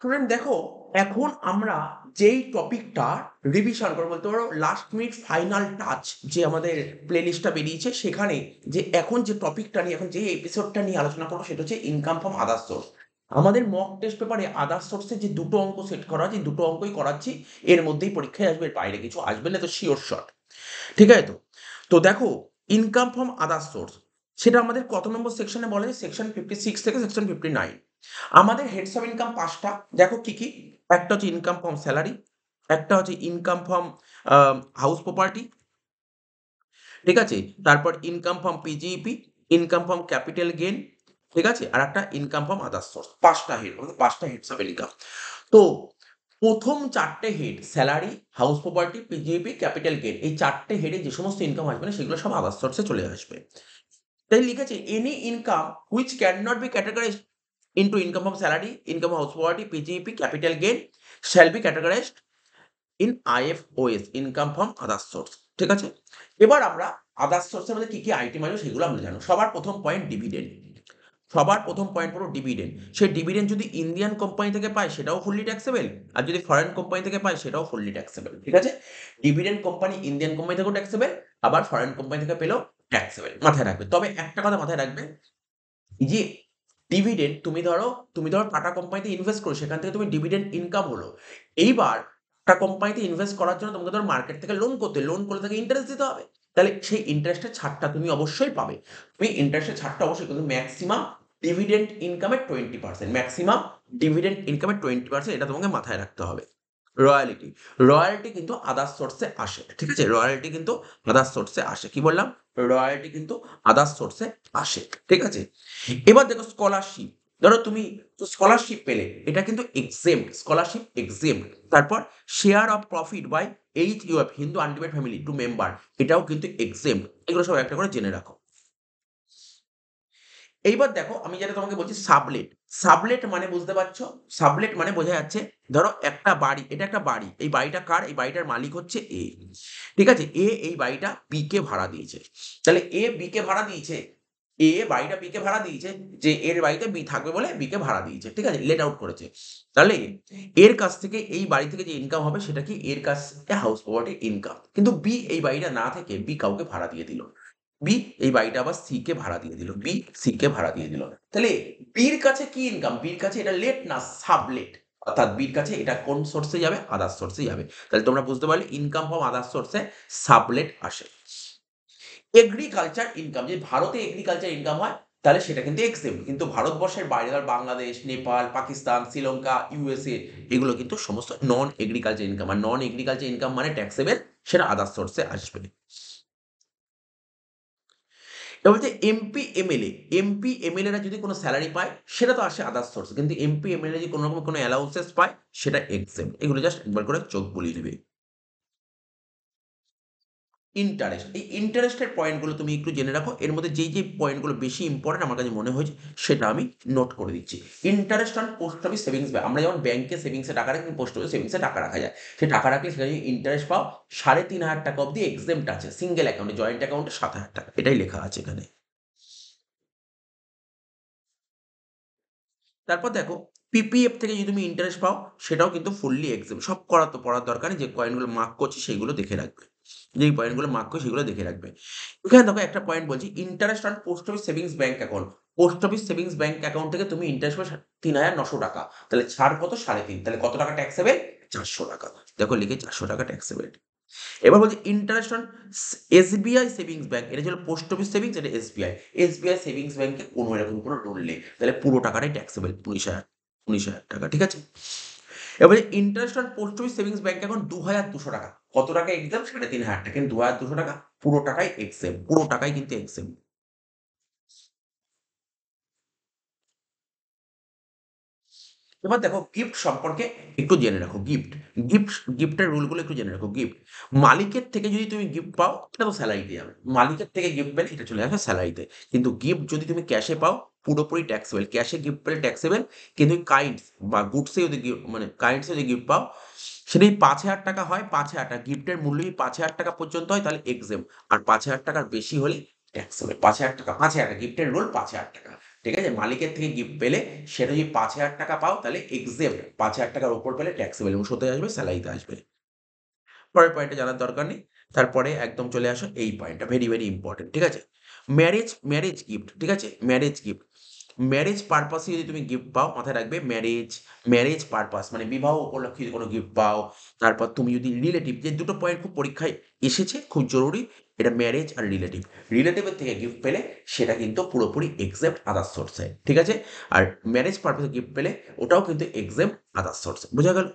Student দেখো, এখন আমরা যেই টপিকটা রিভিশন করবো, বলতে পারো লাস্ট মিনিট ফাইনাল টাচ, যে আমাদের প্লেলিস্টটা বেরিয়েছে সেখানে যে এখন যে টপিকটা নিয়ে, এখন যে এপিসোডটা নিয়ে আলোচনা করবো সেটা হচ্ছে ইনকাম ফ্রম আদার সোর্স। আমাদের মক টেস্ট পেপারে আদার সোর্সে যে দুটো অঙ্ক সেট করা আছে, দুটো অঙ্কই করাচ্ছি, এর মধ্যেই পরীক্ষায় আসবে, এর বাইরে কিছু আসবে না, তো শিওর শট। ঠিক আছে? তো তো দেখো, ইনকাম ফ্রম আদার সোর্স সেটা আমাদের কত নম্বর সেকশনে বলে? সেকশন 56 থেকে সেকশন 59। আমাদের হেডস অফ ইনকাম পাঁচটা। দেখো কি কি। একটা হচ্ছে ইনকাম ফ্রম স্যালারি, একটা হচ্ছে ইনকাম ফ্রম হাউস প্রপার্টি, ঠিক আছে? তারপর income from PGBP, income from capital gain, ঠিক আছে? আর একটা ইনকাম ফ্রম আদার সোর্স। পাঁচটা হেড, পাঁচটা হেডস অফ ইনকাম। তো প্রথম চারটে head, salary, house property, PGBP, capital gain, এই চারটে হেডে যে সমস্ত ইনকাম আসবে না সেগুলো সব আদার সোর্সে চলে আসবে। তাই লিখেছে any income which can not be categorised into income from salary, income house property, PGBP, capital gain shall be categorised in IFOS, income from other source. ঠিক আছে? এবার আমরা আদার সোর্সের মধ্যে কি কি আইটেম আছে সেগুলো আমরা জানো। সবার প্রথম পয়েন্ট ডিভিডেন্ড। সবার প্রথম পয়েন্ট হলো ডিভিডেন্ড। সেই ডিভিডেন্ড যদি ইন্ডিয়ান কোম্পানি থেকে পায় সেটাও ফুললি ট্যাক্সেবল, আর যদি ফরেন কোম্পানি থেকে পায় সেটাও ফুললি ট্যাক্সেবল। ঠিক আছে? ডিভিডেন্ড কোম্পানি ইন্ডিয়ান কোম্পানি থেকেও ট্যাক্সেবল, আবার ফরেন কোম্পানি থেকে পেলেও ট্যাক্সেবল। মাথায় রাখবে। তবে একটা কথা মাথায় রাখবে, এই যে ডিভিডেন্ড তুমি ধরো টাটা কোম্পানিতে ইনভেস্ট করো, সেখান থেকে তুমি ডিভিডেন্ড ইনকাম হলো। এইবার টাটা কোম্পানিতে ইনভেস্ট করার জন্য তোমাকে ধরো মার্কেট থেকে লোন করলে তাকে ইন্টারেস্ট দিতে হবে। তাহলে সেই ইন্টারেস্টের ছাড়টা তুমি অবশ্যই পাবে। তুমি ইন্টারেস্টের ছাড়টা অবশ্যই, কিন্তু ম্যাক্সিমাম ডিভিডেন্ড ইনকামের 20%, ম্যাক্সিমাম ডিভিডেন্ড ইনকামের 20%, এটা তোমাকে মাথায় রাখতে হবে। রয়্যালটি, রয়্যালটি কিন্তু আদার সোর্সে আসে। ঠিক আছে? রয়্যালটি কিন্তু আদার সোর্সে আসে। কি বললাম? রয়্যালটি কিন্তু আদার সোর্সে আসে। ঠিক আছে? এবার দেখো স্কলারশিপ। ধরো তুমি স্কলারশিপ পেলে, এটা কিন্তু এক্সেম্পট, স্কলারশিপ এক্সেম্পট। তারপর share of profit by HUF, Hindu undivided family to member, এটাও কিন্তু এক্সেম্পট। এগুলো সব একটা করে জেনে রাখো। এইবার দেখো, আমি যেটা তোমাকে বলছি সাবলেট। সাবলেট মানে বুঝতে পারছো? সাবলেট মানে বোঝা যাচ্ছে, ধরো একটা বাড়ি, এটা একটা বাড়ি, এই বাড়িটা কার? এই বাড়িটার মালিক হচ্ছে এ। ঠিক আছে? এ এই বাড়িটা বি কে ভাড়া দিয়েছে। তাহলে এ বি কে ভাড়া দিয়েছে, এ বাড়িটা বি কে ভাড়া দিয়েছে, যে এর বাড়িতে বি থাকবে বলে বি কে ভাড়া দিয়েছে। ঠিক আছে? লেট আউট করেছে। তাহলে এর কাছ থেকে, এই বাড়ি থেকে যে ইনকাম হবে সেটা কি? এর কাছ থেকে হাউস প্রপার্টি ইনকাম। কিন্তু বি এই বাড়িটা না থেকে বি কাউকে ভাড়া দিয়ে দিল। বি এই বাড়িটা আবার সি কে ভাড়া দিয়ে দিল। বি সি কে ভাড়া দিয়ে দিল। তাহলে বির কাছে কি ইনকাম? বির কাছে এটা লেট না সাবলেট। অর্থাৎ বির কাছে এটা কোন সোর্সে যাবে? আদার সোর্সে যাবে। তাহলে তোমরা বুঝতে পারলে ইনকাম ফ্রম আদার সোর্সে সাবলেট আসে। এগ্রিকালচার ইনকাম, যে ভারতে এগ্রিকালচার ইনকাম হয় তাহলে সেটা কিন্তু এক্সেম্পট, কিন্তু ভারতবর্ষের বাইরে, ধর বাংলাদেশ, নেপাল, পাকিস্তান, শ্রীলঙ্কা, ইউএসএ, এগুলো কিন্তু সমস্ত নন এগ্রিকালচার ইনকাম। আর নন এগ্রিকালচার ইনকাম মানে ট্যাক্সেবল, সেটা আদার সোর্সে আসবে। এবার বলছে এমপি এমএলএ। এমপি এমএলএরা যদি কোনো স্যালারি পায় সেটা তো আসে আদার সোর্স, কিন্তু এমপি এমএলএ যদি কোনো রকম কোনো অ্যালাউন্সেস পায় সেটা এক্সেম্পট। এগুলো জাস্ট একবার করে চোখ বুলিয়ে নেবে। ইন্টারেস্ট, এই ইন্টারেস্টের পয়েন্টগুলো তুমি একটু জেনে রাখো। এর মধ্যে যেই পয়েন্টগুলো বেশি ইম্পর্টেন্ট আমার কাছে মনে হয়েছে সেটা আমি নোট করে দিচ্ছি। Interest on post office savings bank. আমরা যেমন ব্যাংকে সেভিংসে টাকা রাখি, পোস্ট অফিস সেভিংসে টাকা রাখা যায়। সে টাকা রাখলে সেখানে যদি ইন্টারেস্ট পাও, 3,500 টাকা অব্দি এক্সেম্পট আছে সিঙ্গেল অ্যাকাউন্টে। জয়েন্ট অ্যাকাউন্টে 7,000 টাকা, এটাই লেখা আছে এখানে। তারপর দেখো, পিপিএফ থেকে যদি তুমি ইন্টারেস্ট পাও সেটাও কিন্তু ফুললি এক্সেম্পট। সব করা তো পড়ার দরকার নেই, যে পয়েন্টগুলো মার্ক করছি সেগুলো দেখে রাখবে। যেই পয়েন্টগুলো মার্ক করছি সেগুলো দেখে রাখবে। এখানে দেখো একটা পয়েন্ট বলছি, interest on post office savings bank account. Post office savings bank account থেকে তুমি ইন্টারেস্ট পাবে 3,900 টাকা। তাহলে ছাড় কত? 3.5। তাহলে কত টাকা ট্যাক্সেবল? 400 টাকা। দেখো লিখে 400 টাকা ট্যাক্সেবল। এবার বলছি interest on SBI savings bank. এটা ছিল পোস্ট অফিস সেভিংস, এটা এসবিআই। এসবিআই সেভিংস ব্যাংকে কোনো এরকম কোনো রুল নেই, তাহলে পুরো টাকাটাই ট্যাক্সেবল, 19,000 টাকা। ঠিক আছে? এবারে interest on post office savings bank এখন 2,200 টাকা। কত টাকা এক্সাম? 3,500 টাকা, কিন্তু 2,200 টাকা পুরো টাকাই এক্সেম, পুরো টাকাই কিন্তু এক্সেম। এবার দেখো গিফট সম্পর্কে একটু জেনে রাখো। গিফটের রুলগুলো একটু জেনে রাখো। গিফট, মালিকের থেকে যদি তুমি গিফট পাও এটা তো স্যালারিতে যাবে। মালিকের থেকে গিফট পেলে এটা চলে আসবে স্যালারিতে। কিন্তু গিফট যদি তুমি ক্যাশে পাও পুরোপুরি ট্যাক্সেবল। ক্যাশে গিফট পেলে ট্যাক্সেবল, কিন্তু কাইন্ডস বা গুডসে যদি গিফট, মানে কাইন্ডসে যদি গিফট পাও, সেটাই 5,000 টাকা হয়। 5,000 টাকা গিফটের মূল্য যদি 5,000 টাকা পর্যন্ত হয় তাহলে এক্সেম, আর 5,000 টাকার বেশি হলে ট্যাক্সেবল। 5,000 টাকা, 5,000 টাকা গিফটের রুল, 5,000 টাকা। ঠিক আছে? মালিকের থেকে গিফট পেলে সেটা যদি ৫,০০০ টাকা পাও তাহলে এক্সেম্ট, ৫,০০০ টাকার উপর পেলে ট্যাক্সেবল এবং শোতে আসবে, স্যালারিতে আসবে। পরের পয়েন্টটা জানার দরকার নেই। তারপরে একদম চলে আসো এই পয়েন্টটা ভেরি, ভেরি ইম্পোর্টেন্ট। ঠিক আছে? ম্যারেজ গিফট, ঠিক আছে? Marriage gift. ম্যারেজ পারপাসে যদি তুমি গিফট পাও, মাথায় রাখবে ম্যারেজ পারপাস মানে বিবাহ উপলক্ষে যদি কোনো গিফট পাও, তারপর তুমি যদি রিলেটিভ, যে দুটো পয়েন্ট খুব পরীক্ষায় এসেছে, খুব জরুরি, এটা ম্যারেজ আর রিলেটিভ। রিলেটিভের থেকে গিফট পেলে সেটা কিন্তু পুরোপুরি এক্সেপ্ট আদার্স সোর্সে, ঠিক আছে? আর ম্যারেজ পারপাসে গিফট পেলে ওটাও কিন্তু এক্সেপ্ট আদার্স সোর্সে। বোঝা গেল?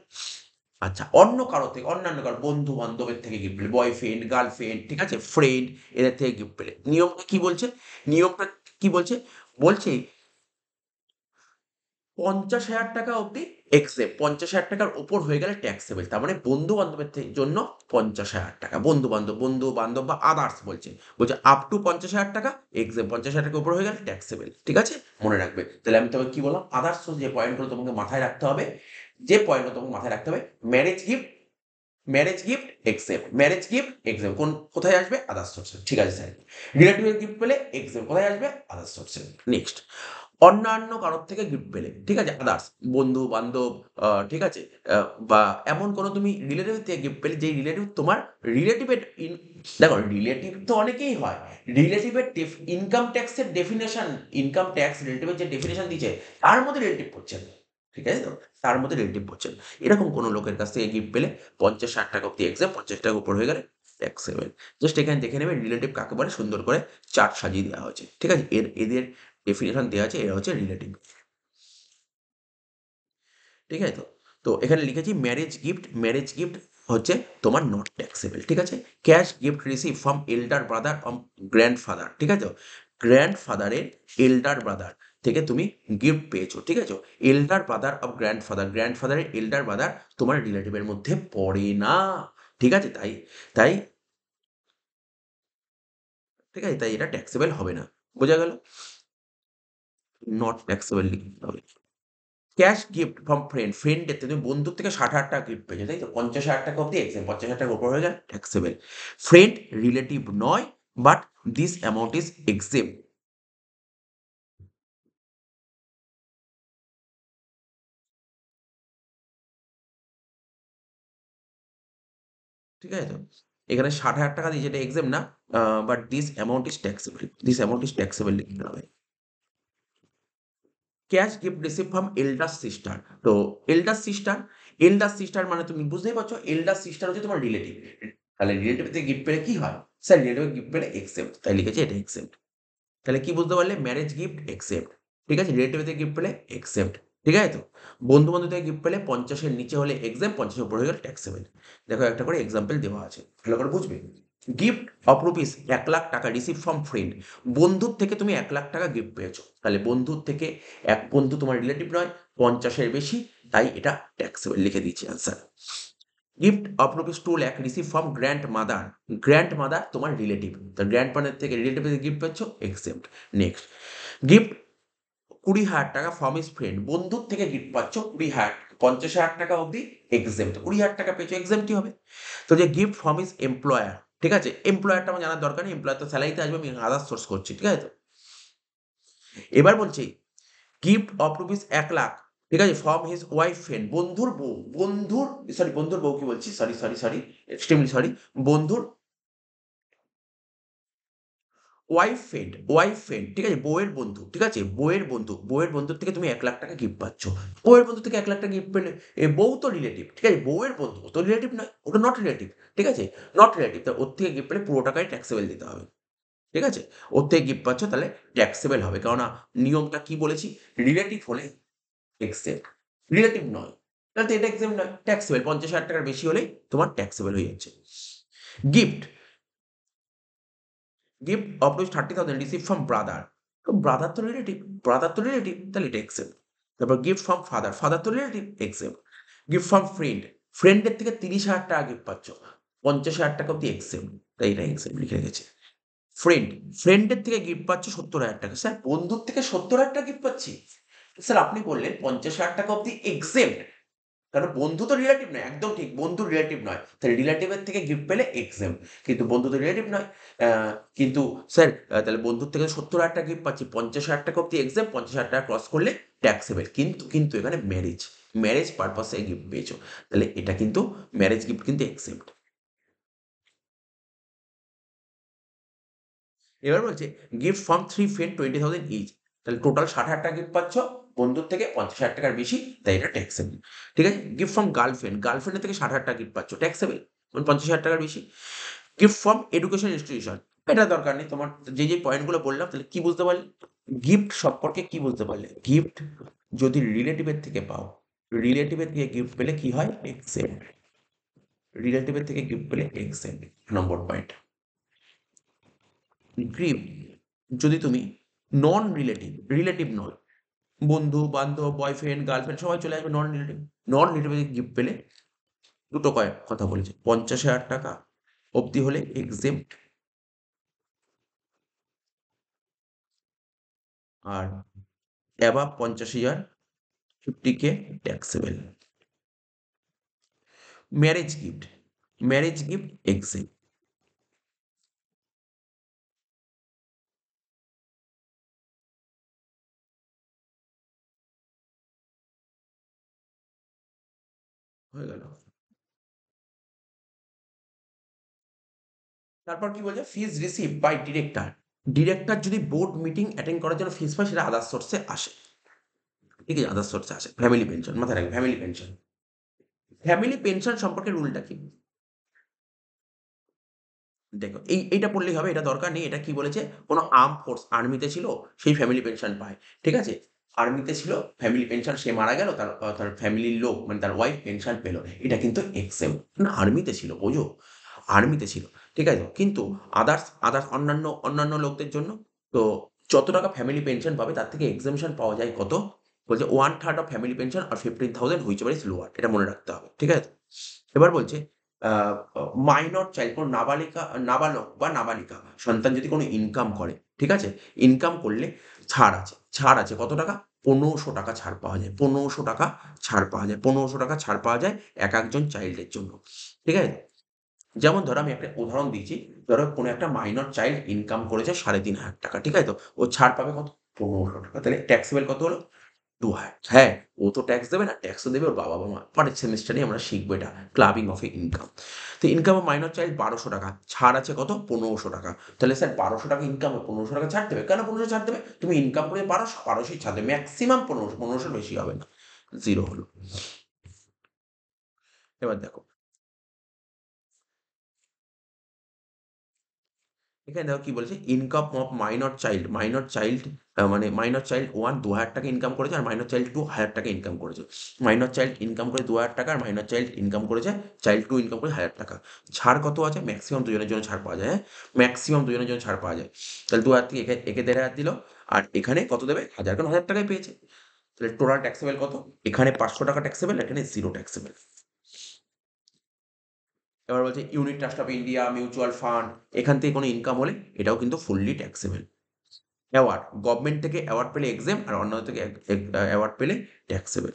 আচ্ছা, অন্য কারো থেকে, অন্যান্য কারো বন্ধু-বান্ধবের থেকে গিফট পেলে, বয়ফ্রেন্ড, গার্লফ্রেন্ড, ঠিক আছে? ফ্রেন্ড, এদের থেকে গিফট পেলে। নিয়মটা কি বলছে? নিয়মটা কি বলছে? বলছে ৫০,০০০ টাকা অব্দি এক্সেপ্ট, ৫০,০০০ টাকার উপর হয়ে গেলে ট্যাক্সেবল। তার মানে বন্ধু-বান্ধবের জন্য ৫০,০০০ টাকা। বন্ধু-বান্ধব বা আদার্স বলছে। বলছে আপ টু ৫০,০০০ টাকা এক্সেপ্ট, ৫০,০০০ টাকার উপর হয়ে গেলে ট্যাক্সেবল। ঠিক আছে? মনে রাখবে। তাহলে আমি তোমাকে কি বললাম? আদার্স যে পয়েন্টগুলো তোমাকে মাথায় রাখতে হবে, যে পয়েন্টগুলো তোমাকে মাথায় রাখতে হবে, marriage gift except, marriage gift except, কোথায় আসবে? আদার্স সোর্সে। ঠিক আছে স্যার। রিলেটিভের গিফট পেলে এক্সেপ্ট, কোথায় আসবে? আদার্স সোর্সে। নেক্সট, অন্যান্য কারোর থেকে গিফট পেলে, ঠিক আছে? আদার্স বন্ধু-বান্ধব, ঠিক আছে? বা এমন কোনো তুমি রিলেটিভের থেকে গিফট পেলে, যেই রিলেটিভ তোমার রিলেটিভের দেখো রিলেটিভ তো অনেকেই হয়। রিলেটিভের ইনকাম ট্যাক্সের ডেফিনিশন, ইনকাম ট্যাক্স রিলেটিভের যে ডেফিনিশন দিয়েছে তার মধ্যে রিলেটিভ পড়ছে না। ঠিক আছে তো? তার মধ্যে রিলেটিভ পড়ছে না। এরকম কোনো লোকের কাছ থেকে গিফট পেলে ৫০,০০০ টাকা অব্দি এক্সেপ্ট, ৫০ টাকার উপর হয়ে গেলে ট্যাক্সেবল। জাস্ট এখানে দেখে নেবে রিলেটিভ কাকে বলে, সুন্দর করে চার্ট সাজিয়ে দেওয়া হয়েছে। ঠিক আছে? এদের ডেফিনিশন দেওয়া আছে, এরা হচ্ছে রিলেটিভ। ঠিক আছে তো? তো এখানে লিখেছি ম্যারেজ গিফট হচ্ছে তোমার নট ট্যাক্সেবল। ঠিক আছে? Cash gift receive from এল্ডার brother of grandfather. ঠিক আছে তো? গ্র্যান্ডফাদারের এল্ডার ব্রাদার থেকে তুমি গিফট পেয়েছো। ঠিক আছে? এল্ডার ব্রাদার অফ গ্র্যান্ডফাদারের এল্ডার ব্রাদার তোমার রিলেটিভের মধ্যে পড়ে না। ঠিক আছে? তাই ঠিক আছে? তাই এটা ট্যাক্সেবল হবে না। বোঝা গেল? নট ট্যাক্সেবল লিখতে হবে। ক্যাশ গিফট ফ্রম ফ্রেন্ডের থেকে, তুমি বন্ধুর থেকে ৬০,০০০ টাকা গিফট পেয়েছো, তাই তো? ৫০,০০০ টাকা অব্দি এক্সেপ্ট, ৫০,০০০ টাকার উপর হয়ে গেলে ট্যাক্সেবল। ফ্রেন্ড রিলেটিভ নয়, but this amount is except. ঠিক আছে তো? এখানে ৬০,০০০ টাকা দিয়েছে, এটা এক্সেপ্ট না, but this amount is taxable. This amount is taxable লিখতে হবে। Cash gift receive from elder sister. তো এল্ডার সিস্টার, এল্ডার সিস্টার মানে তুমি বুঝতেই পারছো, এল্ডার সিস্টার হচ্ছে তোমার রিলেটিভ। তাহলে রিলেটিভ থেকে গিফট পেলে কি হয়? স্যার রিলেটিভ গিফট পেলে এক্সেপ্ট, তাই লিখেছি এটা এক্সেপ্ট। তাহলে কি বুঝতে পারলে? Marriage gift except. ঠিক আছে? রিলেটিভ থেকে গিফট পেলে এক্সেপ্ট। ঠিক আছে তো? বন্ধু-বান্ধব থেকে গিফট পেলে ৫০ এর নিচে হলে এক্সেপ্ট, ৫০ এর উপরে হয়ে গেলে ট্যাক্সেবল। দেখো একটা করে এক্সাম্পল দেওয়া আছে। ভালো করে বুঝবে। গিফট অফ রুপিস ১,০০,০০০ টাকা রিসিভ ফ্রম ফ্রেন্ড। বন্ধুর থেকে তুমি ১,০০,০০০ টাকা গিফট পেয়েছো। তাহলে বন্ধুর থেকে, এক বন্ধু তোমার রিলেটিভ নয়, ৫০ এর বেশি, তাই এটা ট্যাক্সেবল লিখে দিচ্ছি answer. Gift of rupees 2,০০,০০০ receive from grandmother. Grandmother তোমার রিলেটিভ। তো গ্র্যান্ডমাদার থেকে রিলেটিভ থেকে গিফট পাচ্ছ, এক্সেপ্ট। নেক্সট, গিফট ২০,০০০ টাকা ফ্রম হিজ ফ্রেন্ড। বন্ধুর থেকে গিফট পাচ্ছ ২০,০০০, ৫০,০০০ টাকা অব্দি এক্সেপ্ট। ২০,০০০ টাকা পেয়েছো, এক্সেপ্টই হবে। তো যে গিফট ফ্রম হিজ এমপ্লয়ার, ঠিক আছে? এমপ্লয়ারটা আমার জানার দরকার নেই, এমপ্লয়ার তো স্যালারিতে আসবে, আমি আদার্স সোর্স করছি। ঠিক আছে তো? এবার বলছি গিফট অফ রুপিস ১,০০,০০০, ঠিক আছে? From his wife friend. বন্ধুর বউ কি বলছি? Sorry, extremely sorry. বন্ধুর ওয়াইফ ফ্রেন্ড, ঠিক আছে? বউয়ের বন্ধু, ঠিক আছে? বউয়ের বন্ধুর থেকে তুমি ১,০০,০০০ টাকা গিফট পাচ্ছ। বউয়ের বন্ধু থেকে ১,০০,০০০ টাকা গিফট পেলে, বউ তো রিলেটিভ, ঠিক আছে? বউয়ের বন্ধু, ও তো রিলেটিভ নয়, ওটা নট রিলেটিভ, ঠিক আছে? নট রিলেটিভ, তো ওর থেকে গিফট পেলে পুরো টাকাই ট্যাক্সেবল দিতে হবে। ঠিক আছে? ওর থেকে গিফট পাচ্ছ, তাহলে ট্যাক্সেবল হবে। কেননা নিয়মটা কি বলেছি? রিলেটিভ হলে এক্সেপ্ট, রিলেটিভ নয়, তাহলে তো এটা এক্সেপ্ট নয়, ট্যাক্সেবল। ৫০,০০০ টাকার বেশি হলেই তোমার ট্যাক্সেবল হয়ে যাচ্ছে। Gift gift of rupees 30,000 receive from brother. তো ব্রাদার তো রিলেটিভ, তাহলে এটা এক্সেপ্ট। তারপর গিফট ফ্রম ফাদার তো রিলেটিভ, এক্সেপ্ট। গিফট ফ্রম ফ্রেন্ডের থেকে ৩০,০০০ টাকা গিফট পাচ্ছ, ৫০,০০০ টাকা অব্দি এক্সেপ্ট, তাই এটা এক্সেপ্ট লিখে রেখেছি। ফ্রেন্ড, ফ্রেন্ডের থেকে গিফট পাচ্ছ ৭০,০০০ টাকা। স্যার বন্ধুর থেকে ৭০,০০০ টাকা গিফট পাচ্ছি? স্যার আপনি বললেন ৫০,০০০ টাকা অব্দি এক্সেপ্ট, কারণ বন্ধু তো রিলেটিভ নয়, একদম ঠিক, বন্ধু রিলেটিভ নয়, তাহলে রিলেটিভের থেকে গিফট পেলে এক্সেম, কিন্তু বন্ধু তো রিলেটিভ নয়। কিন্তু স্যার তাহলে বন্ধুর থেকে 70,000 টাকা গিফট পাচ্ছি, 50,000 টাকা অব্দি এক্সেম, 50,000 টাকা ক্রস করলে ট্যাক্সেবল, কিন্তু কিন্তু এখানে ম্যারেজ, ম্যারেজ পারপাসে গিফট পেয়েছো, তাহলে এটা কিন্তু ম্যারেজ গিফট কিন্তু এক্সেপ্ট। এবার বলছে গিফট ফ্রম 3 ফ্রেন্ড 20,000 ইচ, তাহলে টোটাল 60,000 টাকা গিফট পাচ্ছ, বন্ধুর থেকে 50,000 টাকার বেশি, তাই এটা ট্যাক্সেবল। ঠিক আছে, গিফট ফ্রম গার্লফ্রেন্ড, গার্লফ্রেন্ডের থেকে 60,000 টাকা গিফট পাচ্ছ, ট্যাক্সেবল, 50,000 টাকার বেশি। গিফট ফ্রম এডুকেশন ইনস্টিটিউশন, এটা দরকার নেই, তোমার যে যে পয়েন্টগুলো বললাম, তাহলে কি বুঝতে পারলে গিফট সম্পর্কে, কি বুঝতে পারলে গিফট যদি রিলেটিভের থেকে পাও, রিলেটিভের থেকে গিফট পেলে কি হয়, এক্সেপ্ট, রিলেটিভের থেকে গিফট পেলে এক্সেপ্ট, নম্বর পয়েন্ট। গিফট যদি তুমি নন রিলেটিভ, রিলেটিভ নয়, বন্ধু বান্ধব বয়ফ্রেন্ড গার্লফ্রেন্ড সবাই চলে আসবে, non relative, non relative gift পেলে দুটো কথা বলেছে, 50,000 টাকা অবধি হলে এক্সেপ্ট, আর above 50,000 50K taxable. Marriage gift, marriage gift except. হয়ে গেল। তারপর কি বলছে, fees received by director, director যদি বোর্ড মিটিং অ্যাটেন্ড করার জন্য ফিস পায়, সেটা আদার সোর্সে আসে, ঠিক আছে, আদার সোর্সে আসে, ফ্যামিলি পেনশন, মাথায় রাখবে ফ্যামিলি পেনশন। ফ্যামিলি পেনশন সম্পর্কে রুলটা কি, দেখো এইটা পড়লেই হবে, এটা দরকার নেই, এটা কি বলেছে, কোনো আর্ম ফোর্স আর্মিতে ছিল, সেই ফ্যামিলি পেনশন পায়, ঠিক আছে, আর্মিতে ছিল ফ্যামিলি পেনশন, সে মারা গেল, তার ফ্যামিলির লোক মানে তার ওয়াইফ পেনশন পেলো, এটা কিন্তু এক্সেম, না আর্মিতে ছিল, বোঝো, আর্মিতে ছিল, ঠিক আছে, কিন্তু আদার্স আদার্স অন্যান্য অন্যান্য লোকদের জন্য, তো যত টাকা ফ্যামিলি পেনশন পাবে তার থেকে এক্সামশন পাওয়া যায় কত, বলছে 1/3 অফ ফ্যামিলি পেনশন আর 15,000 হুইচ এভার ইজ লোয়ার, এটা মনে রাখতে হবে, ঠিক আছে। এবার বলছে মাইনর চাইল্ড, কোনো নাবালিকা, নাবালক বা নাবালিকা সন্তান যদি কোনো ইনকাম করে, ঠিক আছে, ইনকাম করলে ছাড় আছে, ছাড় আছে কত টাকা, 1,500 টাকা ছাড় পাওয়া যায়, 1,500 টাকা ছাড় পাওয়া যায়, 1,500 টাকা ছাড় পাওয়া যায় এক একজন চাইল্ডের জন্য, ঠিক আছে। যেমন ধরো আমি একটা উদাহরণ দিচ্ছি, ধরো কোনো একটা মাইনর চাইল্ড ইনকাম করেছে 3,500 টাকা, ঠিক আছে, তো ও ছাড় পাবে কত, 1,500 টাকা, তাহলে ট্যাক্সেবল কত হলো, 2 হ্যাঁ, ও তো ট্যাক্স দেবে না, ট্যাক্সও দেবে ওর বাবা-মা। পরের সেমেস্টারেই আমরা শিখবো এটা, ক্লাবিং অফ ইনকাম। তো ইনকাম অফ মাইনর চাইল্ড 1,200 টাকা, ছাড় আছে কত, 1,500 টাকা। তাহলে স্যার 1,200 টাকা ইনকামে 1,500 টাকা ছাড় দেবে? কেন 1,500 ছাড় দেবে? তুমি ইনকাম করে 1,200, 1,200 ই ছাড় দেবে। মেক্সিমাম 1,500, 1,500 র বেশি হবে না। 0 হলো। এবার দেখো, এখানে দেখো কি বলেছে, income of minor child, minor child মানে মাইনর চাইল্ড 1 2,000 টাকা ইনকাম করেছে, আর মাইনর চাইল্ড 2 1,000 টাকা ইনকাম করেছে। মাইনর চাইল্ড ইনকাম করে 2,000 টাকা, আর মাইনর চাইল্ড ইনকাম করেছে, চাইল্ড 2 ইনকাম করে 1,000 টাকা। ছাড় কত আছে? ম্যাক্সিমাম দুজনের জন্য ছাড় পাওয়া যায়, হ্যাঁ? ম্যাক্সিমাম দুজনের জন্য ছাড় পাওয়া যায়। তাহলে 2,000 থেকে একে একে 1,500 দিল, আর এখানে কত দেবে? 1,000, কারণ 1,000 টাকাই পেয়েছে। তাহলে টোটাল ট্যাক্সেবল কত? এখানে 500 টাকা ট্যাক্সেবল, এখানে 0 ট্যাক্সেবল। এবার বলছে unit trust of India, mutual fund, এখান থেকে কোনো ইনকাম হলে এটাও কিন্তু ফুললি ট্যাক্সেবল। অ্যাওয়ার্ড, গভর্নমেন্ট থেকে অ্যাওয়ার্ড পেলে এক্সাম, আর অন্য থেকে অ্যাওয়ার্ড পেলে ট্যাক্সেবল।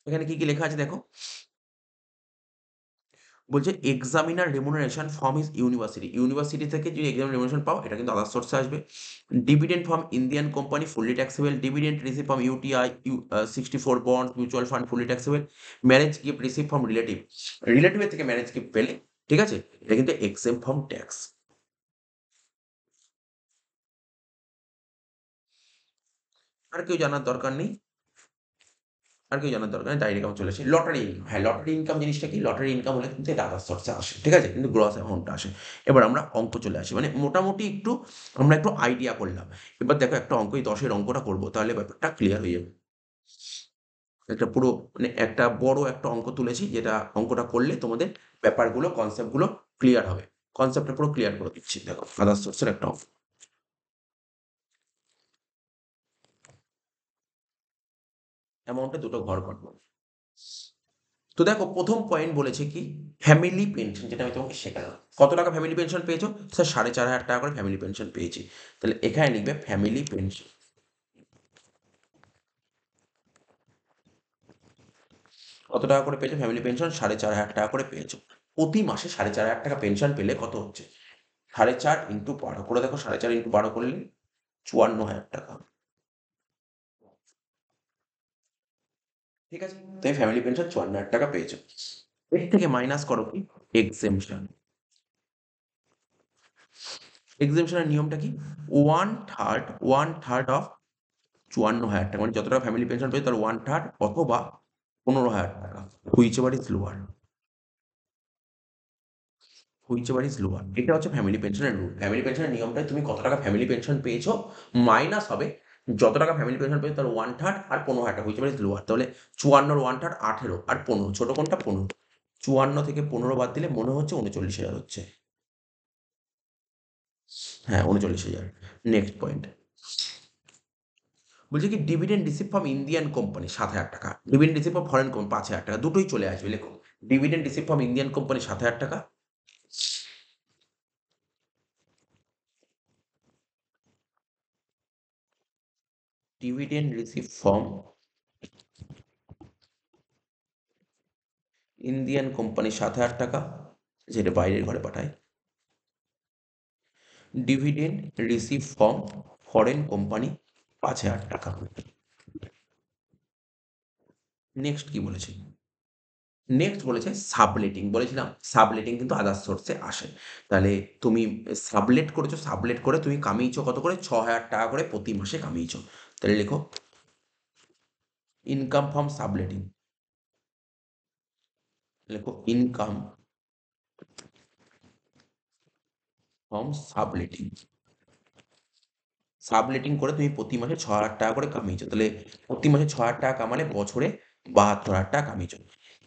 এখানে কি কি লেখা আছে দেখো, বলছে examiner remuneration from his university, university থেকে যদি এক্সাম রেমুনারেশন পাও, এটা কিন্তু আদার সোর্সে আসবে। Dividend from Indian company fully taxable, dividend receive from UTI 64 bond mutual fund fully taxable. Marriage gift receive from relative, রিলেটিভের থেকে ম্যারেজ গিফট পেলে, ঠিক আছে, এটা কিন্তু এক্সেম ফ্রম ট্যাক্স। আর কেউ জানার দরকার নেই, আর কেউ জানার দরকার নেই, ডাইরেক্ট আমার চলে আসে লটারি ইনকাম। হ্যাঁ, লটারি ইনকাম জিনিসটা কি, লটারি ইনকাম হলে কিন্তু এটা আদার সোর্সে আসে, ঠিক আছে, কিন্তু গ্রস অ্যামাউন্টটা আসে। এবার আমরা অঙ্ক চলে আসি, মানে মোটামুটি একটু আমরা একটু আইডিয়া করলাম। এবার দেখো একটা অঙ্ক, এই 10-এর অঙ্কটা করবো, তাহলে ব্যাপারটা ক্লিয়ার হয়ে যাবে। একটা পুরো মানে একটা বড় একটা অঙ্ক তুলেছি, যেটা অঙ্কটা করলে তোমাদের ব্যাপারগুলো কনসেপ্টগুলো ক্লিয়ার হবে। কনসেপ্টটা পুরো ক্লিয়ার করে দিচ্ছি, দেখো আদার সোর্সের একটা অঙ্ক। অ্যামাউন্টে দুটো ঘর কাটবো। তো দেখো প্রথম পয়েন্ট বলেছে কি, ফ্যামিলি পেনশন, যেটা আমি তোমাকে শেখালাম। কত টাকা ফ্যামিলি পেনশন পেয়েছো? স্যার 4,500 টাকা করে ফ্যামিলি পেনশন পেয়েছি। তাহলে এখানে লিখবে ফ্যামিলি পেনশন, কত টাকা করে পেয়েছো ফ্যামিলি পেনশন? 4,500 টাকা করে পেয়েছো। প্রতি মাসে 4,500 টাকা পেনশন পেলে কত হচ্ছে? 4.5 ইন্টু 12 করে দেখো, 4.5 ইন্টু 12 করলে 54,000 টাকা। ঠিক আছে, তুমি ফ্যামিলি পেনশন 54,000 টাকা পেয়েছো। এর থেকে মাইনাস করো কি এক্সেমশন। এক্সেমশনের নিয়মটা কি? ওয়ান থার্ড অফ 54,000 টাকা, মানে যত টাকা ফ্যামিলি পেনশন পেয়েছো তার ওয়ান থার্ড অথবা 15,000 টাকা, হুইচ এভার ইজ লোয়ার। এটা হচ্ছে ফ্যামিলি পেনশনের রুল। ফ্যামিলি পেনশনের নিয়মটাই তুমি কত টাকা ফ্যামিলি পেনশন পেয়েছো মাইনাস হবে যত টাকা ফ্যামিলি পেনশন পেয়েছো তার ওয়ান থার্ড আর 15,000 টাকা, হুইচ এভার ইজ লোয়ার। তাহলে 54 ওয়ান থার্ড 18 আর 15, ছোট কোনটা? 15। 54 থেকে 15 বাদ দিলে মনে হচ্ছে 39,000 হচ্ছে। হ্যাঁ, 39,000। নেক্সট পয়েন্ট বলছে কি dividend receive from Indian company 7,000 টাকা, dividend receive from foreign company 5,000 টাকা, দুটোই চলে আসবে। লেখো dividend receive from Indian company 7,000 টাকা, dividend receive from Indian company 7,000 টাকা, যেটা বাইরের ঘরে পাঠায়। Dividend receive from foreign company 5,000 টাকা। নেক্সট কি বলেছে? নেক্সট বলেছে সাবলেটিং। বলেছিলাম সাবলেটিং কিন্তু আদার সোর্সে আসে। তাহলে তুমি সাবলেট করেছো, সাবলেট করে তুমি কামিয়েছো কত করে? 6,000 টাকা করে প্রতি মাসে কামিয়েছো। তাহলে লেখো ইনকাম ফ্রম সাবলেটিং। লেখো ইনকাম ফ্রম সাবলেটিং। সাবলেটিং করে তুমি প্রতি মাসে 6,000 টাকা করে কামিয়েছো। তাহলে প্রতি মাসে 6,000 টাকা কামালে বছরে 72,000 টাকা কামিয়েছো।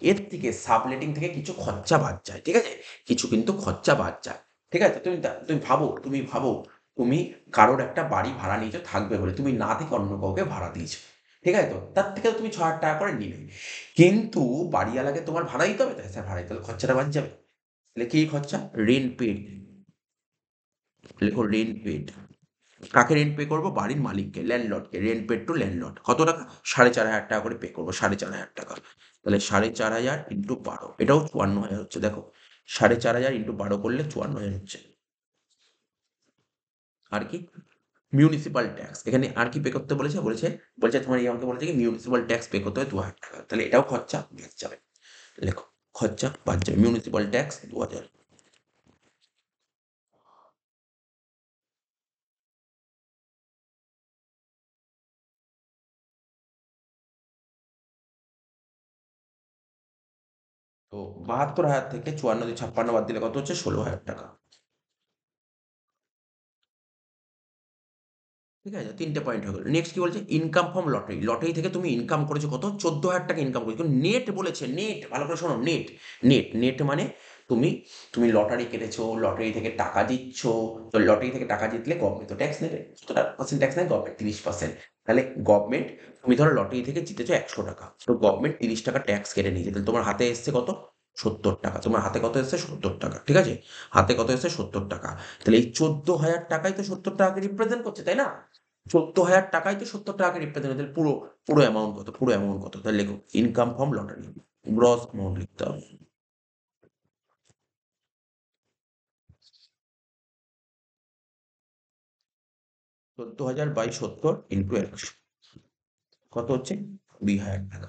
এর থেকে সাবলেটিং থেকে কিছু খরচা বাদ যায়, ঠিক আছে? কিছু কিন্তু খরচা বাদ যায়, ঠিক আছে? তুমি ভাবো তুমি কারোর একটা বাড়ি ভাড়া নিয়েছো থাকবে বলে, তুমি না থেকে অন্য কাউকে ভাড়া দিয়েছো, ঠিক আছে? তো তার থেকে তো তুমি 6,000 টাকা করে নিলে, কিন্তু বাড়িওয়ালাকে তোমার ভাড়া দিতে হবে, তাই স্যার ভাড়া দিতে হলে খরচাটা বাদ যাবে। তাহলে কি খরচা? Rent paid. লেখো রেন্ট পেড। কাকে রেন্ট পে করবো? বাড়ির মালিককে, ল্যান্ডলর্ডকে। রেন্ট পেড টু ল্যান্ডলর্ড কত টাকা? 4,500 টাকা করে পে করবো, 4,500 টাকা। তাহলে 4,500 ইন্টু 12, এটাও 54,000 হচ্ছে। দেখো 4,500 ইন্টু 12 করলে 54,000 হচ্ছে। আর কি? Municipal tax. এখানে আর কি পে করতে বলেছে? বলছে তোমার এই আমাকে বলেছে কি মিউনিসিপাল ট্যাক্স পে করতে হবে 2,000 টাকা। তাহলে এটাও খরচা বাদ যাবে। লেখো খরচা বাদ যাবে, মিউনিসিপাল ট্যাক্স 2,000। তো 72,000 থেকে 54 দিয়ে 56 বাদ দিলে কত হচ্ছে? 16,000 টাকা। ঠিক আছে? ৩ টে পয়েন্ট হয়ে গেল। নেক্সট কি বলছে? Income from lottery. লটারি থেকে তুমি ইনকাম করেছো কত? 14,000 টাকা ইনকাম করেছো। কিন্তু নেট বলেছে, নেট। ভালো করে শোনো, নেট। নেট মানে তুমি তুমি লটারি কেটেছো, লটারি থেকে টাকা দিচ্ছ। তো লটারি থেকে টাকা জিতলে গভর্নমেন্ট তো ট্যাক্স নেবে। কতটা পার্সেন্ট ট্যাক্স নেয় গভর্নমেন্ট? 30%। তাহলে গভর্নমেন্ট, তুমি ধরো লটারি থেকে জিতেছো 100 টাকা। তো গভর্নমেন্ট 30 টাকা ট্যাক্স কেটে নিয়েছে। তাহলে তোমার হাতে এসছে কত? 70 টাকা। তোমার হাতে কত এসছে? 70 টাকা। ঠিক আছে? হাতে কত এসছে? 70 টাকা। তাহলে এই 14,000 টাকাই তো 70 টাকাকে রিপ্রেজেন্ট করছে, তাই না? 14,000 টাকাই তো 70 টাকাকে রিপ্রেজেন্ট করে। তাহলে পুরো পুরো অ্যামাউন্ট কত? পুরো অ্যামাউন্ট কত? তাহলে লেখো income from lottery, gross amount লিখতে হবে। 14,000/70 ইন্টু 100 কত হচ্ছে? 20,000 টাকা,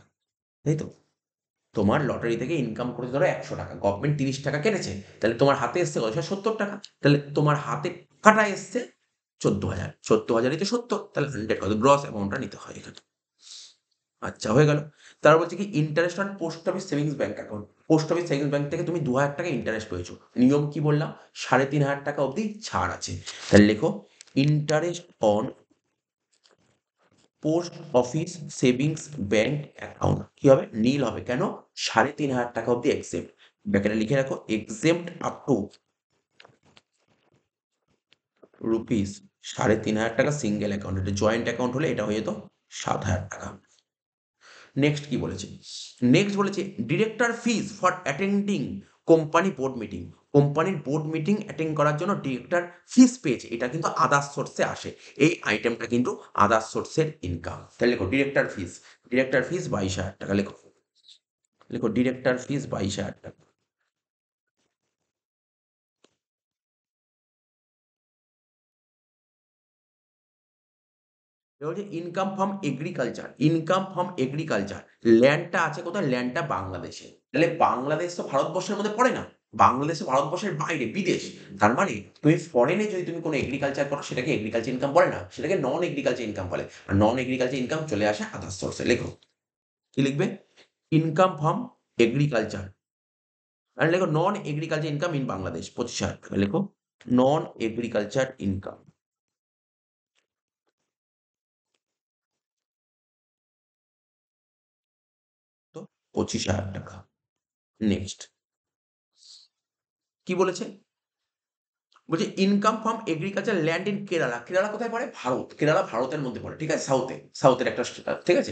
তাই তো? তোমার লটারি থেকে ইনকাম করেছে ধরো 100 টাকা, গভর্নমেন্ট 30 টাকা কেটেছে। তাহলে তোমার হাতে এসছে কত? 70 টাকা। তাহলে তোমার হাতে কাটা এসছে 14,000। 14,000ই তো 70, তাহলে 100 কত? গ্রস অ্যামাউন্টটা নিতে হয় এখানে। আচ্ছা, হয়ে গেল। তারপর বলছে কি interest on post office savings bank account. Post office savings bank থেকে তুমি 2,000 টাকা ইন্টারেস্ট পেয়েছো। নিয়ম কি বললাম? 3,500 টাকা অবধি ছাড় আছে। তাহলে লেখো interest on post office savings bank account কি হবে? নীল হবে। কেন? 3,500 টাকা অবধি এক্সেপ্ট। ব্যাকেটে লিখে রাখো এক্সেপ্ট আপ টু রুপিস 3,500 টাকা সিঙ্গেল অ্যাকাউন্ট। এটা জয়েন্ট অ্যাকাউন্ট হলে এটা হয়ে যেত 7,000 টাকা। নেক্সট কি বলেছে? নেক্সট বলেছে director fees for attending company board meeting. কোম্পানির বোর্ড মিটিং অ্যাটেন্ড করার জন্য ডিরেক্টর ফিস পেয়েছে। এটা কিন্তু আদার সোর্সে আসে। এই আইটেমটা কিন্তু আদার সোর্সের ইনকাম। তাহলে লেখো ডিরেক্টর ফিস। ডিরেক্টর ফিস 22,000 টাকা লেখো। লিখো ডিরেক্টর ফিস 22,000 টাকা। এবার হচ্ছে income from agriculture, income from agriculture. ল্যান্ডটা আছে কোথায়? ল্যান্ডটা বাংলাদেশে। তাহলে বাংলাদেশ তো ভারতবর্ষের মধ্যে পড়ে না, বাংলাদেশ ভারতবর্ষের বাইরে, বিদেশ। তার মানে তুমি ফরেনে যদি তুমি কোনো এগ্রিকালচার করো সেটাকে এগ্রিকালচার ইনকাম বলে না, সেটাকে নন এগ্রিকালচার ইনকাম বলে। আর নন এগ্রিকালচার ইনকাম চলে আসে আদার্স সোর্সে। লেখো কি লিখবে? Income from agriculture. আর লেখো non agriculture income in Bangladesh 25,000 টাকা। লেখো নন এগ্রিকালচার ইনকাম, তো 25,000 টাকা। নেক্সট কি বলেছে? বলছে income from agriculture land in Kerala. Kerala কোথায় পড়ে? ভারত। কেরালা ভারতের মধ্যে পড়ে, ঠিক আছে? সাউথের একটা ঠিক আছে?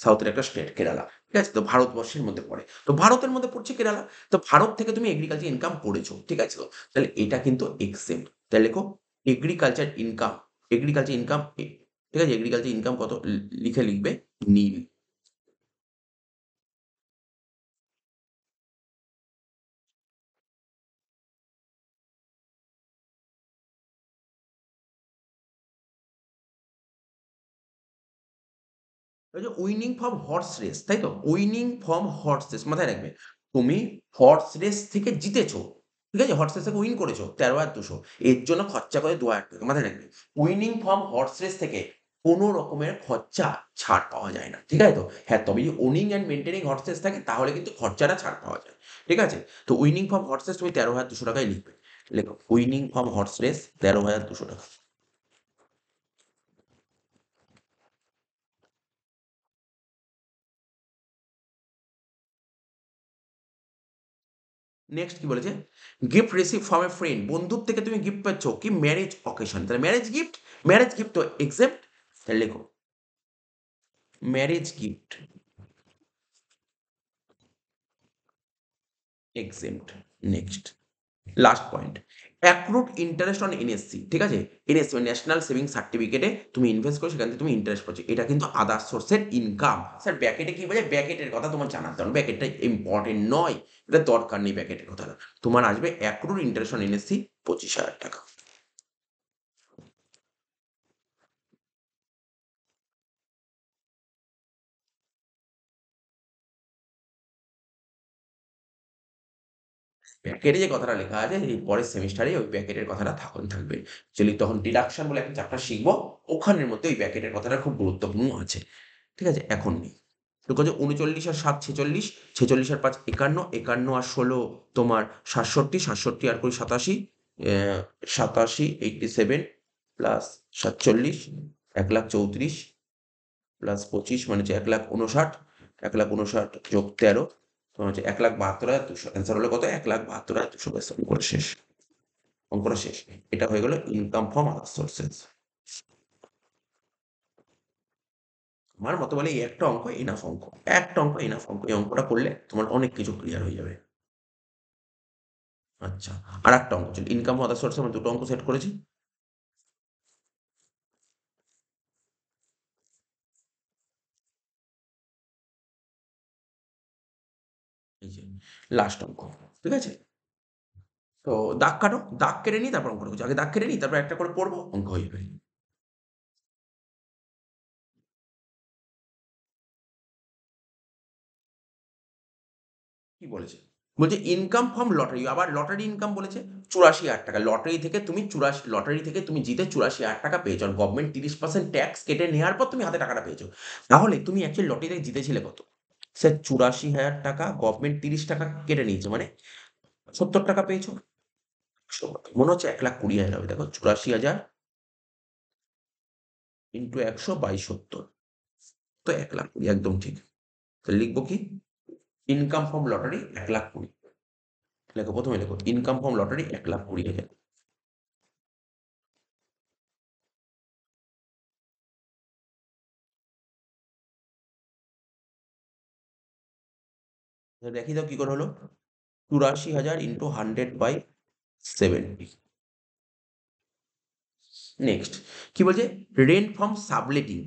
সাউথের একটা স্টেট কেরালা, ঠিক আছে? তো ভারতবর্ষের মধ্যে পড়ে, তো ভারতের মধ্যে পড়ছে কেরালা। তো ভারত থেকে তুমি এগ্রিকালচার ইনকাম করেছো, ঠিক আছে? তো তাহলে এটা কিন্তু এক্সেপ্ট। তাহলে লেখো এগ্রিকালচার ইনকাম, এগ্রিকালচার ইনকাম, ঠিক আছে? এগ্রিকালচার ইনকাম কত লিখে লিখবে নীল। ওই যে উইনিং ফ্রম হর্স রেস, তাই তো? উইনিং ফ্রম হর্স রেস মাথায় রাখবে। তুমি হর্স রেস থেকে জিতেছো, ঠিক আছে? হর্স রেস থেকে উইন করেছো 13,200, এর জন্য খরচা করে 2,000 টাকা। মাথায় রাখবে উইনিং ফ্রম হর্স রেস থেকে কোনো রকমের খরচা ছাড় পাওয়া যায় না, ঠিক আছে? তো হ্যাঁ, তবে যদি owning and maintaining horse race থাকে তাহলে কিন্তু খরচাটা ছাড় পাওয়া যায়, ঠিক আছে? তো উইনিং ফ্রম হর্স রেস তুমি 13,200 টাকায় লিখবে। লেখো উইনিং ফ্রম হর্স রেস 13,200 টাকা। নেক্সট কি বলেছে? Gift receive from a friend, বন্ধুর থেকে তুমি গিফট পাচ্ছ কি ম্যারেজ অকেশন, তাহলে ম্যারেজ গিফট, ম্যারেজ গিফট তো এক্সেপ্ট। তাহলে লেখো marriage gift except. Next last point, accrued interest on NSC, ঠিক আছে? এনএসসি মানে ন্যাশনাল সেভিং সার্টিফিকেটে তুমি ইনভেস্ট করো, সেখান থেকে তুমি ইন্টারেস্ট পাচ্ছ, এটা কিন্তু আদার সোর্সের ইনকাম। স্যার ব্যাকেটে কি বলে? ব্যাকেটের কথা তোমার জানাতে হবে, ব্যাকেটটা ইম্পর্টেন্ট নয়, এটা দরকার নেই ব্যাকেটের কথাটা। তোমার আসবে অ্যাক্রুড ইন্টারেস্ট অন এনএসসি 25,000 টাকা। ব্র্যাকেটে যে কথাটা লেখা আছে এই পরের সেমিস্টারে ওই ব্র্যাকেটের কথাটা থাকবে। অ্যাকচুয়ালি তখন ডিডাকশন বলে একটা চ্যাপ্টার শিখবো, ওখানের মধ্যে ওই ব্র্যাকেটের কথাটা খুব গুরুত্বপূর্ণ আছে। ঠিক আছে? এখন নেই। তো যে ৩৯ আর ৭ ৪৬, ৪৬ আর ৫ ৫১, ৫১ আর ১৬ তোমার ৬৭, ৬৭ আর কুড়ি ৮৭, ৮৭, 87 প্লাস ৪৭, ১,৩৪,০০০ প্লাস ২৫ মানে হচ্ছে ১,৫৯,০০০, ১,৫৯,০০০ যোগ ১৩ তোমার হচ্ছে ১,৭২,২০০। অ্যান্সার হলো কত? ১,৭২,২০০ ব্যাস অঙ্কটা শেষ। অঙ্কটা শেষ। এটা হয়ে গেল ইনকাম ফ্রম আদার সোর্সেস। আমার মতে বলে এই একটা অঙ্ক এনাফ অঙ্ক। একটা অঙ্ক এনাফ অঙ্ক। এই অঙ্কটা করলে তোমার অনেক কিছু ক্লিয়ার হয়ে যাবে। আচ্ছা, আরেকটা অঙ্ক ছিল ইনকাম ফ্রম আদার সোর্স, আমরা ২ টো অঙ্ক সেট করেছি। এই যে লাস্ট অঙ্ক। ঠিক আছে? তো দাগ কাটো, দাগ কেটে নিই তারপর অঙ্কটা করছি। আগে দাগ কেটে নিই তারপর একটা করে পড়বো, অঙ্ক হয়ে যাবে। কি বলেছে? বলছে ইনকাম ফ্রম লটারি, আবার লটারি ইনকাম বলেছে ৮৪,০০০ টাকা। লটারি থেকে তুমি জিতে ৮৪,০০০ টাকা পেয়েছো। আর গভর্নমেন্ট ৩০% ট্যাক্স কেটে নেওয়ার পর তুমি হাতে টাকাটা পেয়েছো। তাহলে তুমি অ্যাকচুয়ালি লটারিতে জিতেছিলে কত? স্যার ৮৪,০০০ টাকা, গভর্নমেন্ট ৩০ টাকা কেটে নিয়েছে মানে ৭০ টাকা পেয়েছো। মনে হচ্ছে ১,২০,০০০ হবে। দেখো ৮৪,০০০ ইন্টু ১০০ বাই ৭০, তো ১,২০,০০০ একদম ঠিক। তো লিখবো কি? Income from lottery ১,২০,০০০। লেখো, প্রথমে লেখো ইনকাম ফ্রম লটারি ১,২০,০০০। দেখিয়ে দাও কি করে হলো? ৮৪,০০০ ইন্টু 100 বাই 70। নেক্সট কি বলছে? Rent from subletting.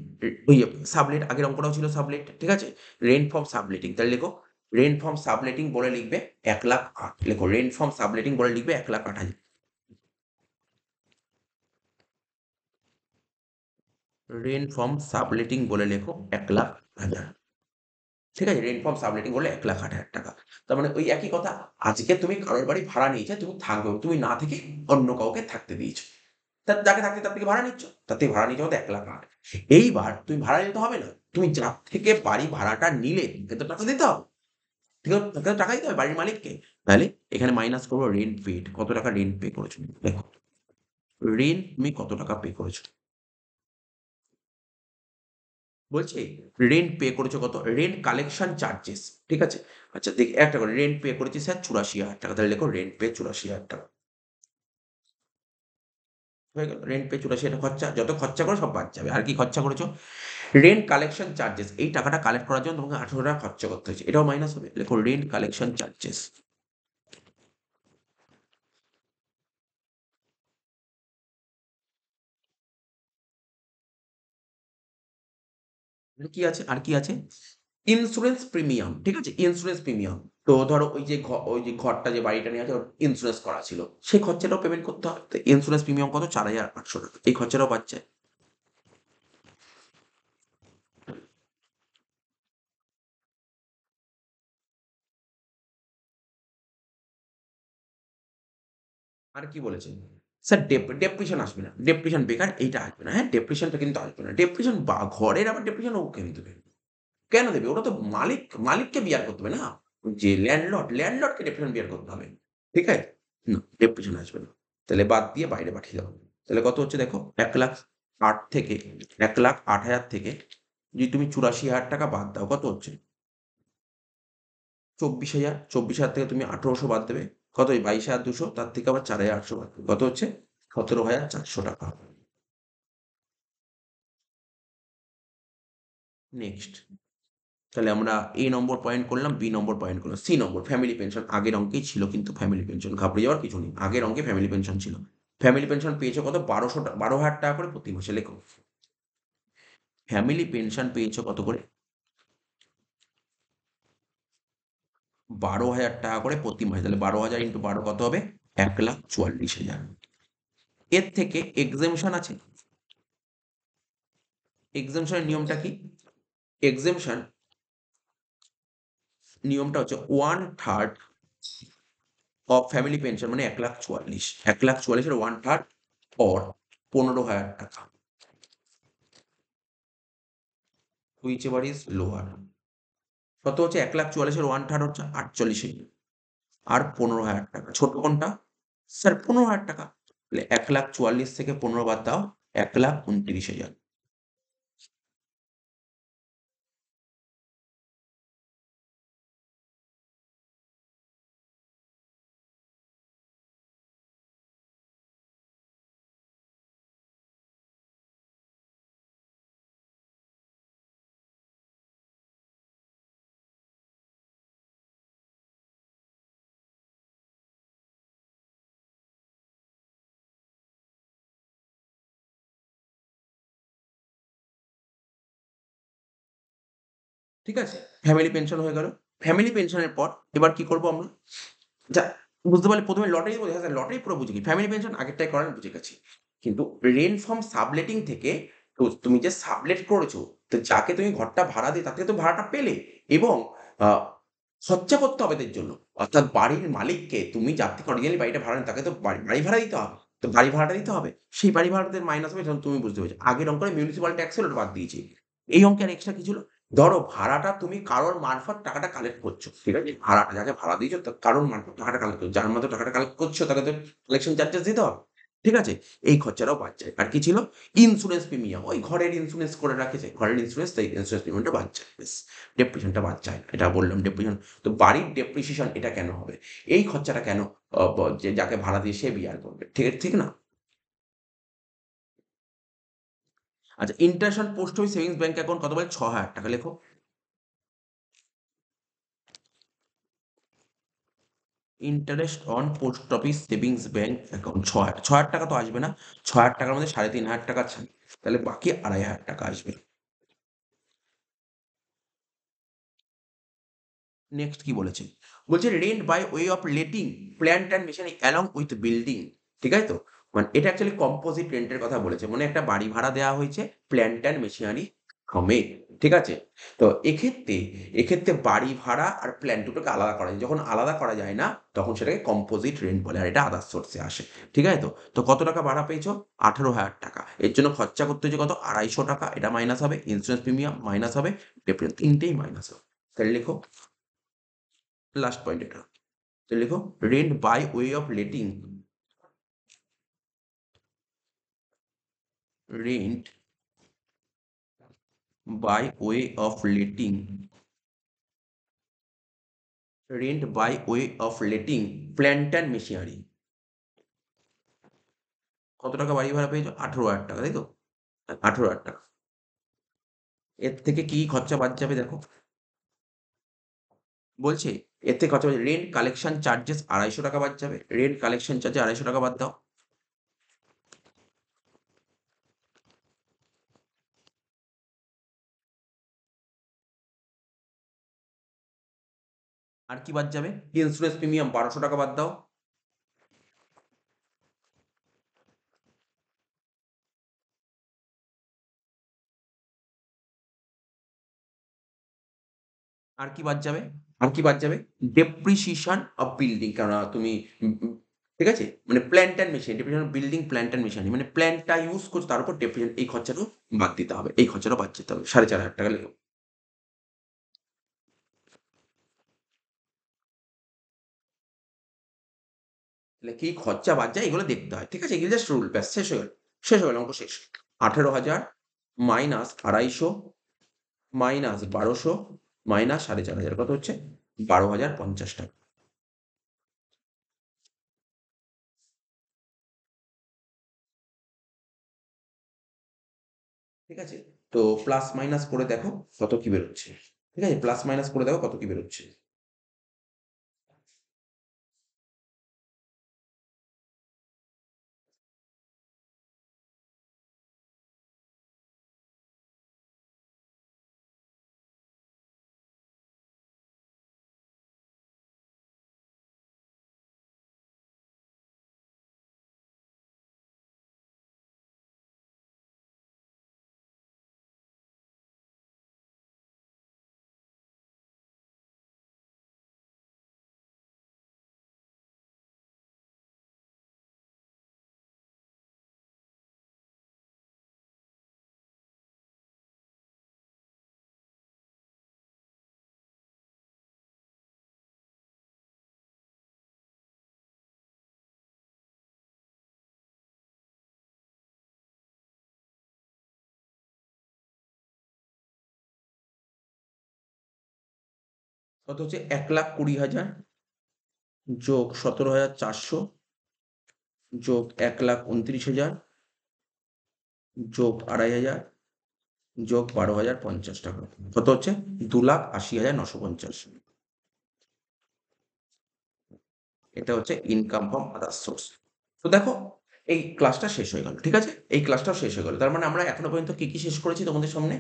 ওই সাবলেট, আগের অঙ্কটাও ছিল সাবলেট, ঠিক আছে? রেন্ট ফ্রম সাবলেটিং, তাহলে লেখো রেন্ট ফ্রম সাবলেটিং বলে লিখবে 1,08,000 লেখো, রেন্ট ফ্রম সাবলেটিং বলে লিখবে 1,08,000। রেন্ট ফ্রম সাবলেটিং বলে লেখো 1,08,000। ঠিক আছে? রেন্ট ফ্রম সাবলেটিং বলে 1,08,000 টাকা। তার মানে ওই একই কথা, আজকে তুমি কারোর বাড়ি ভাড়া নিয়েছো, তুমি থাকবে, তুমি না থেকে অন্য কাউকে থাকতে দিয়েছো। যাকে থাকতে তার থেকে ভাড়া নিচ্ছ, তার থেকে ভাড়া নিচ্ছ 1,08,000। এইবার তুমি ভাড়া নিতে হবে না, তুমি যার থেকে বাড়ি ভাড়াটা নিলে তাকে তো টাকা দিতে হবে। তাকে তো টাকা দিতে হবে বাড়ির মালিককে। তাহলে এখানে মাইনাস করবো রেন্ট পেইড, কত টাকা রেন্ট পে করেছো। দেখো, রেন্ট তুমি কত টাকা পে করেছো। বলছে রেন্ট পে করেছো কত, রেন্ট কালেকশন চার্জেস। ঠিক আছে? আচ্ছা দেখি একটা করে, রেন্ট পে করেছি স্যার 84,000 টাকা, তাহলে লেখো রেন্ট পে 84,000 টাকা। হয়ে গেল, রেন্ট পে 84,000 খরচা, যত খরচা করো সব বাদ যাবে। আর কি খরচা করেছো, রেন্ট কালেকশন চার্জেস, এই টাকাটা কালেক্ট করার জন্য তোমাকে 18 টাকা খরচা করতে হয়েছে, এটাও মাইনাস হবে, লেখো রেন্ট কালেকশন চার্জেস। কি আছে, আর কি আছে, ইন্স্যুরেন্স প্রিমিয়াম। ঠিক আছে? Insurance premium. তো ধরো ওই যে ঘরটা, যে বাড়িটা নিয়ে আছে, ইন্স্যুরেন্স করা ছিল, সেই খরচাটাও পেমেন্ট করতে হবে। তো ইন্স্যুরেন্স প্রিমিয়াম কত, 4,800 টাকা, এই খরচাটাও পাচ্ছে। আর কি বলেছেন, স্যার ডেপ্রিশন আসবে না, ডেপ্রিশন বেকার, এইটা আসবে না। হ্যাঁ, ডেপ্রিশনটা কিন্তু আসবে না, ডেপ্রিশন বা ঘরের আবার ডেপ্রিশন ও কেন দেবে, কেন দেবে, ওটা তো মালিককে বিয়ার করতে হবে না, যে ল্যান্ডলর্ডকে ডেপ্রিশন বিয়ার করতে হবে। ঠিক আছে? না, ডেপ্রিশন আসবে না। তাহলে বাদ দিয়ে বাইরে পাঠিয়ে দাও। তাহলে কত হচ্ছে দেখো, 1,08,000 থেকে, 1,08,000 থেকে যদি তুমি 84,000 টাকা বাদ দাও, কত হচ্ছে, 24,000। 24,000 থেকে তুমি 1,800 বাদ দেবে, কত, ওই 22,200, তার থেকে আবার 4,800 বাদ দেবে, কত হচ্ছে, 17,400 টাকা। নেক্সট। তাহলে আমরা এ নম্বর পয়েন্ট করলাম, বি নম্বর পয়েন্ট করলাম, সি নম্বর ফ্যামিলি পেনশন, আগের অঙ্কেই ছিল কিন্তু ফ্যামিলি পেনশন, ঘাবড়ে যাওয়ার কিছু নেই, আগের অঙ্কে ফ্যামিলি পেনশন ছিল। ফ্যামিলি পেনশন পেয়েছো কত, 12,000 টাকা করে প্রতি মাসে, লেখো ফ্যামিলি পেনশন পেয়েছো কত করে, 12,000 টাকা করে প্রতি মাসে। তাহলে 12,000 ইন্টু 12 কত হবে, 1,44,000। এর থেকে এক্সেমশন আছে, এক্সেমশনের নিয়মটা কি, এক্সেমশন নিয়মটা হচ্ছে 1/3 অফ ফ্যামিলি পেনশন, মানে 1,44,000, 1,44,000 1/3 অর 15,000 টাকা, হুইচ এভার ইজ লোয়ার। কত হচ্ছে, 1,44,000 1/3 হচ্ছে 48,000, আর 15,000 টাকা, ছোট কোনটা, স্যার 15,000 টাকা। তাহলে 1,44,000 থেকে 15 বাদ দাও, 1,29,000। ঠিক আছে? ফ্যামিলি পেনশন হয়ে গেল। ফ্যামিলি পেনশনের পর এবার কি করব আমরা? যা বুঝতে পারলে, ১ম এ লটারি বলে, হ্যাঁ, লটারি পুরো বুঝে গেছি। ফ্যামিলি পেনশন আগেরটাই করেন, বুঝে গেছি। কিন্তু রেন্ট ফ্রম সাবলেটিং থেকে, তো তুমি যে সাবলেট করেছো, তো যাকে তুমি ঘরটা ভাড়া দিয়ে তার থেকে তো ভাড়াটা পেলে, এবং আ খরচা করতে হবে এদের জন্য। অর্থাৎ বাড়ির মালিককে, তুমি যার থেকে অরিজিনালি বাড়িটা ভাড়া নিলে তাকে তো বাড়ি ভাড়া দিতে হবে। তো বাড়ি ভাড়াটা দিতে হবে। সেই বাড়ি ভাড়াটা মাইনাস হবে, যখন তুমি বুঝতে পেরেছো। আগের অঙ্কে মিউনিসিপাল ট্যাক্স ছিল, ওটা বাদ দিয়েছি। এই অঙ্কে আর এক্সট্রা কি ছিল? ধরো ভাড়াটা তুমি কারোর মারফত টাকাটা কালেক্ট করছো। ঠিক আছে? ভাড়াটা যাকে ভাড়া দিয়েছো কারোর মারফত টাকাটা কালেক্ট করছো। যার মাধ্যমে টাকাটা কালেক্ট করছো তাকে তো কালেকশন চার্জেস দিতে হবে। ঠিক আছে? এই খরচাটাও বাদ যায়। আর কি ছিল? Insurance premium. ওই ঘরের ইন্সুরেন্স করে রাখেছে। ঘরের ইন্সুরেন্স, তাই ইন্সুরেন্স প্রিমিয়ামটা বাদ যায়। ব্যাস। ডেপ্রিসিয়েশনটা বাদ যায় না। এটা বললাম ডেপ্রিসিয়েশন। তো বাড়ির ডেপ্রিসিয়েশন এটা কেন হবে? এই খরচাটা কেন যে যাকে ভাড়া দিয়ে সে বিয়ার করবে। ঠিক না? আচ্ছা, international post office savings bank account কত বলে? ৬,০০০ টাকা, লেখো। Interest on post office savings bank account ৬,০০০। ৬,০০০ টাকা তো আসবে না। ৬,০০০ টাকার মধ্যে ৩,৫০০ টাকা ছাড়। তাহলে বাকি ২,৫০০ টাকা আসবে। নেক্সট কি বলেছে? বলছে rent by way of letting plant and machinery along with building. ঠিক আছে তো? মানে এটা অ্যাকচুয়ালি কম্পোজিট রেন্টের কথা বলেছে। মানে একটা বাড়ি ভাড়া দেওয়া হয়েছে প্ল্যান্ট অ্যান্ড মেশিনারি সমেত। ঠিক আছে? তো এক্ষেত্রে বাড়ি ভাড়া আর প্ল্যান্ট দুটোকে আলাদা করা যায়। যখন আলাদা করা যায় না, তখন সেটাকে কম্পোজিট রেন্ট বলে। আর এটা আদার্স সোর্সে আসে। ঠিক আছে তো? তো কত টাকা ভাড়া পেয়েছো? 18,000 টাকা। এর জন্য খরচা করতে হয়েছে কত? 250 টাকা। এটা মাইনাস হবে। ইন্স্যুরেন্স প্রিমিয়াম মাইনাস হবে। ডেপ্রিসিয়েশন ৩ টেই মাইনাস হবে। তাহলে লেখো লাস্ট পয়েন্ট এটা। তো লেখো rent by way of letting, rent by way of letting, rent by way of letting plant and machinery. কত টাকা বাড়ি ভাড়া পেয়েছো? 18,000 টাকা, তাই তো? 18,000 টাকা। এর থেকে কি খরচা বাদ যাবে দেখো। বলছে এর থেকে খরচা রেন্ট কালেকশন চার্জেস 250 টাকা বাদ যাবে। রেন্ট কালেকশন চার্জে 250 টাকা বাদ দাও। আর কি বাদ যাবে? ইন্স্যুরেন্স প্রিমিয়াম 1200 টাকা বাদ দাও। আর কি বাদ যাবে? আর কি বাদ যাবে? Depreciation of building. কেননা তুমি ঠিক আছে? মানে plant and machine, depreciation of building, plant and machinery মানে প্ল্যান্টটা ইউজ করছো তার উপর ডেপ্রিসিয়েশন এই খরচাটাও বাদ দিতে হবে। এই খরচাটাও বাদ যেতে হবে। 4,500 টাকা লেখো। তাহলে কি খরচা বাদ যায় এগুলো দেখতে হয়। ঠিক আছে? এগুলো জাস্ট রুল ব্যাস শেষ হয়ে গেল। শেষ হয়ে গেল অঙ্ক শেষ। 18,000 মাইনাস 250 মাইনাস 1200 মাইনাস 4,500 কত হচ্ছে? 12,050 টাকা। ঠিক আছে? তো প্লাস মাইনাস করে দেখো কত কি বেরোচ্ছে। ঠিক আছে? প্লাস মাইনাস করে দেখো কত কি বেরোচ্ছে। কত হচ্ছে? 1,20,000 যোগ 17,400 যোগ 1,29,000 যোগ 2,500 যোগ 12,050 টাকা। কত হচ্ছে? 2,80,950। এটা হচ্ছে ইনকাম ফ্রম আদার্স সোর্স। তো দেখো এই ক্লাসটা শেষ হয়ে গেল। ঠিক আছে? এই ক্লাসটাও শেষ হয়ে গেল। তার মানে আমরা এখনো পর্যন্ত কি শেষ করেছি তোমাদের সামনে?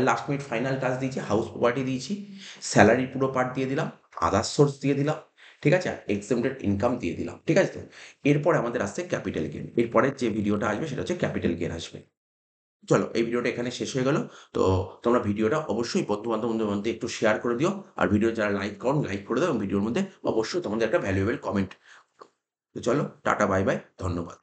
লাস্ট মিনিট ফাইনাল টাচ দিয়েছি, হাউস প্রপার্টি দিয়েছি, স্যালারির পুরো পার্ট দিয়ে দিলাম, আদার্স সোর্স দিয়ে দিলাম। ঠিক আছে? আর এক্সেমটেড ইনকাম দিয়ে দিলাম। ঠিক আছে তো? এরপরে আমাদের আসছে ক্যাপিটাল গেইন। এরপরের যে ভিডিওটা আসবে সেটা হচ্ছে ক্যাপিটাল গেইন আসবে। চলো এই ভিডিওটা এখানে শেষ হয়ে গেল। তো তোমরা ভিডিওটা অবশ্যই বন্ধু-বান্ধবদের মধ্যে একটু শেয়ার করে দিও। আর ভিডিও যারা লাইক করো লাইক করে দাও এবং ভিডিওর মধ্যে অবশ্যই তোমাদের একটা ভ্যালুয়েবল কমেন্ট। তো চলো টাটা বাই বাই ধন্যবাদ।